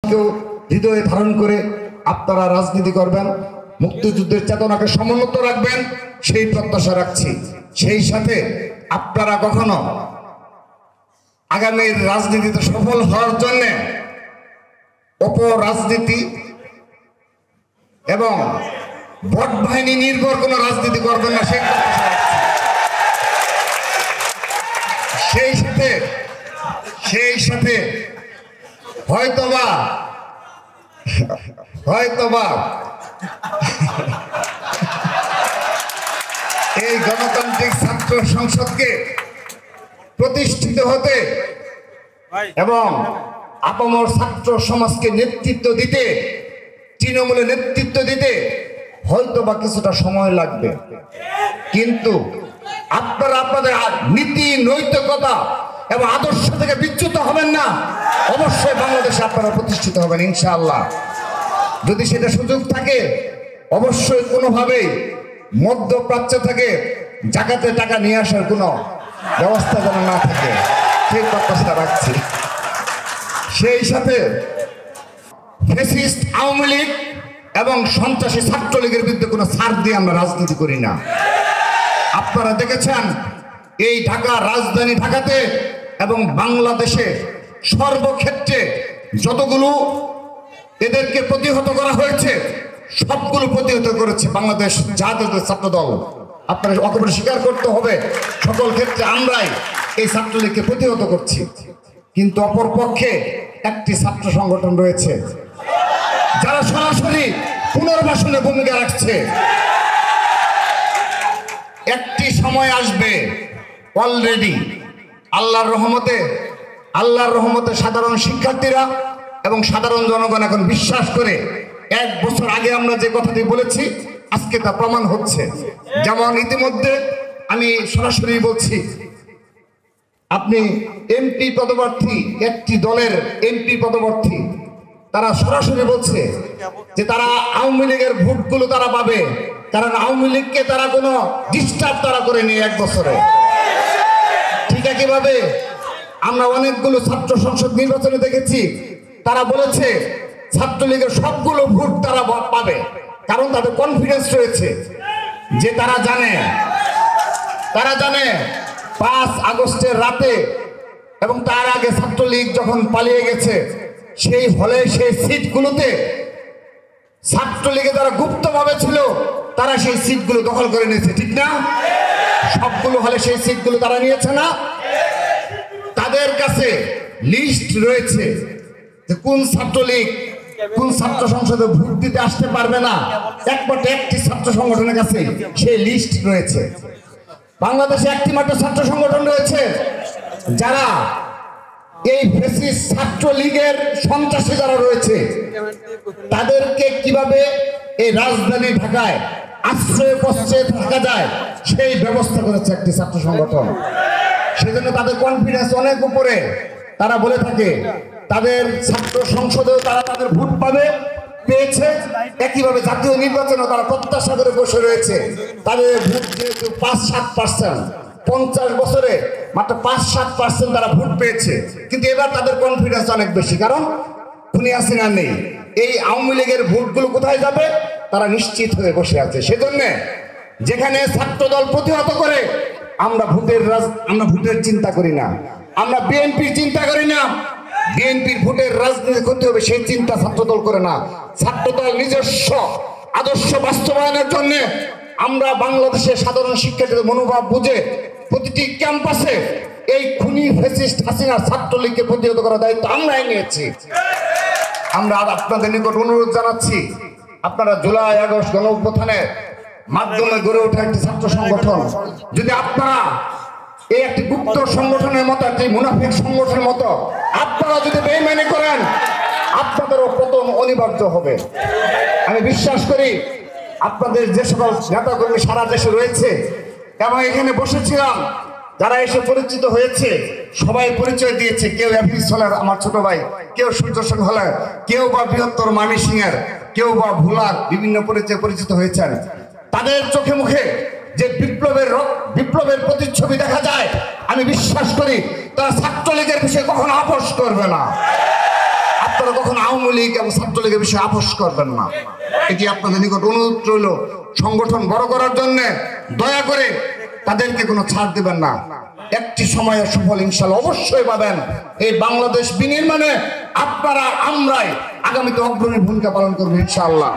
কেউ হৃদয়ে ধারণ করে আপনারা রাজনীতি করবেন, মুক্তিযুদ্ধের চেতনাকে সমুন্নত রাখবেন, সেই প্রত্যাশা রাখছি। সেই সাথে আপনারা কখনো আগামীর রাজনীতিতে সফল হওয়ার জন্য অপরাজনীতি এবং ভোট বাহিনী নির্ভর কোনো রাজনীতি করবেন না, সেই প্রত্যাশা রাখছি। সেই সাথে হয়তোবা এই গণতান্ত্রিক ছাত্র সংসদকে প্রতিষ্ঠিত হতে এবং আপামর ছাত্র সমাজকে নেতৃত্ব দিতে, তৃণমূলে নেতৃত্ব দিতে হয়তোবা কিছুটা সময় লাগবে, কিন্তু আপনারা আপনাদের নীতি নৈতিকতা এবং আদর্শ থেকে বিচ্যুত হবেন না। অবশ্যই বাংলাদেশে আপনারা প্রতিষ্ঠিত হবেন ইনশাআল্লাহ। যদি সেটা সুযোগ থাকে, অবশ্যই কোনোভাবেই মধ্যপ্রাচ্য থেকে জাকাতে টাকা নিয়ে আসার কোনো ব্যবস্থা যেন না থাকে, সেই প্রত্যাশা রাখছি। সেই সাথে ফ্যাসিস্ট আওয়ামী লীগ এবং সন্ত্রাসী ছাত্রলীগের বিরুদ্ধে কোনো ছাড় দিয়ে আমরা রাজনীতি করি না। আপনারা দেখেছেন এই ঢাকা, রাজধানী ঢাকাতে এবং বাংলাদেশে সর্বক্ষেত্রে যতগুলো এদেরকে প্রতিহত করা হয়েছে, সবগুলো প্রতিহত করেছে বাংলাদেশ জাতীয় ছাত্র দল। আপনারা অকপটে স্বীকার করতে হবে, সকল ক্ষেত্রে আমরাই এই ছাত্রলীগকে প্রতিহত করছি। কিন্তু অপরপক্ষে একটি ছাত্র সংগঠন রয়েছে যারা সরাসরি পুনর্বাসনের ভূমিকা রাখছে। একটি সময় আসবে, অলরেডি আল্লাহর রহমতে সাধারণ শিক্ষার্থীরা এবং সাধারণ জনগণ এখন বিশ্বাস করে, 1 বছর আগে আমরা যে কথাটি বলেছি আজকে তা প্রমাণ হচ্ছে। যেমন ইতিমধ্যে আমি সরাসরি বলছি, আপনি এমপি পদপ্রার্থী, একটি দলের এমপি পদপ্রার্থী, তারা সরাসরি বলছে যে তারা আওয়ামী লীগের ভোটগুলো তারা পাবে, কারণ আওয়ামী লীগকে তারা কোনো ডিস্টার্ব তারা করেনি 1 বছরে। ঠিক একইভাবে আমরা অনেকগুলো ছাত্র সংসদ নির্বাচনে দেখেছি, তারা বলেছে ছাত্রলীগের সবগুলো ভোট তারা পাবে, কারণ তাদের কনফিডেন্স রয়েছে যে তারা জানে 5 আগস্টের রাতে এবং তার আগে ছাত্রলীগ যখন পালিয়ে গেছে, সেই হলে সেই সিটগুলোতে ছাত্রলীগে যারা গুপ্তভাবে ছিল তারা সেই সিটগুলো দখল করে নিয়েছে, ঠিক না? সবগুলো হলে সেই সিটগুলো তারা নিয়েছে না? তাদের কাছে লিস্ট রয়েছে যে কোন ছাত্রলীগ কোন ছাত্র সংসদে ভোট দিতে আসতে পারবে না, একমাত্র একটি ছাত্র সংগঠনের কাছে সেই লিস্ট রয়েছে। বাংলাদেশে একটি মাত্র ছাত্র সংগঠন রয়েছে যারা এই ফ্যাসিস্ট ছাত্রলীগের সন্ত্রাসী যারা রয়েছে তাদেরকে কিভাবে এই রাজধানী ঢাকায় আশ্রয় প্রশ্রয়ে থাকা যায় সেই ব্যবস্থা করেছে একটি ছাত্র সংগঠন। সেজন্য তাদের কনফিডেন্স অনেক উপরে। তারা বলে থাকে তাদের ছাত্র সংসদেও তারা তাদের ভোট পেয়েছে, একইভাবে জাতীয় নির্বাচনেও তারা প্রত্যাশা করে বসে রয়েছে। তাদের ভোট যেহেতু 5-7%, 50 বছরে মাত্র 5-7% তারা ভোট পেয়েছে, কিন্তু এবার তাদের কনফিডেন্স অনেক বেশি, কারণ খুনি হাসিনা নেই। এই আওয়ামী লীগের ভোটগুলো কোথায় যাবে তারা নিশ্চিত হয়ে বসে আছে। সেজন্য যেখানে ছাত্র দল প্রতিহত করে আমরা ভোটের চিন্তা করি না, আমরা বিএনপির চিন্তা করি না। বিএনপির ভোটের রাজনীতি করতে হবে সেই চিন্তা ছাত্রদল করে না। ছাত্রদল নিজস্ব আদর্শ বাস্তবায়নের জন্য আমরা বাংলাদেশের সাধারণ শিক্ষার্থীদের মনোভাব বুঝে প্রতিটি ক্যাম্পাসে এই খুনি ফ্যাসিস্ট হাসিনার ছাত্রলীগকে প্রতিহত করার দায়িত্ব আমরাই নিয়েছি। আমরা আপনাদের নিকট অনুরোধ জানাচ্ছি, আপনারা জুলাই আগস্ট গণঅভ্যুত্থানের মাধ্যমে গড়ে ওঠা একটি ছাত্র সংগঠন, যদি আপনারা এই একটি গুপ্ত সংগঠনের মতো, একটি মুনাফিক সংগঠনের মতো আপনারা যদি বেইমানি করেন, আপনাদেরও পতন অনিবার্য হবে। আমি বিশ্বাস করি আপনাদের যে সকল নেতাকর্মী সারা দেশে রয়েছে এবং এখানে বসেছিলাম যারা এসে পরিচিত হয়েছে, সবাই পরিচয় দিয়েছে। কেউ এফিস হলের আমার ছোট ভাই, কেউ সূর্য সিং হলের, কেউ বা বৃহত্তর ময়মনসিংহের, কেউ বা ভোলার, বিভিন্ন পরিচয় পরিচিত হয়েছেন। তাদের চোখে মুখে যে বিপ্লবের প্রতিচ্ছবি দেখা যায়, আমি বিশ্বাস করি তারা ছাত্রলীগের বিষয়ে কখনো আপোষ করবে না। আপনারা করে কখনো আওয়ামী লীগ এবং ছাত্রলীগের বিষয়ে আপোষ করবেন না। এটি আপনাদের নিকট অনুরোধ রইল। সংগঠন বড় করার জন্য দয়া করে তাদেরকে কোনো ছাড় দিবেন না। একটি সময়ের সুফল ইনশাআল্লাহ অবশ্যই পাবেন। এই বাংলাদেশ বিনির্মাণে আপনারা আমরাই আগামীতে অগ্রণী ভূমিকা পালন করবো ইনশাআল্লাহ।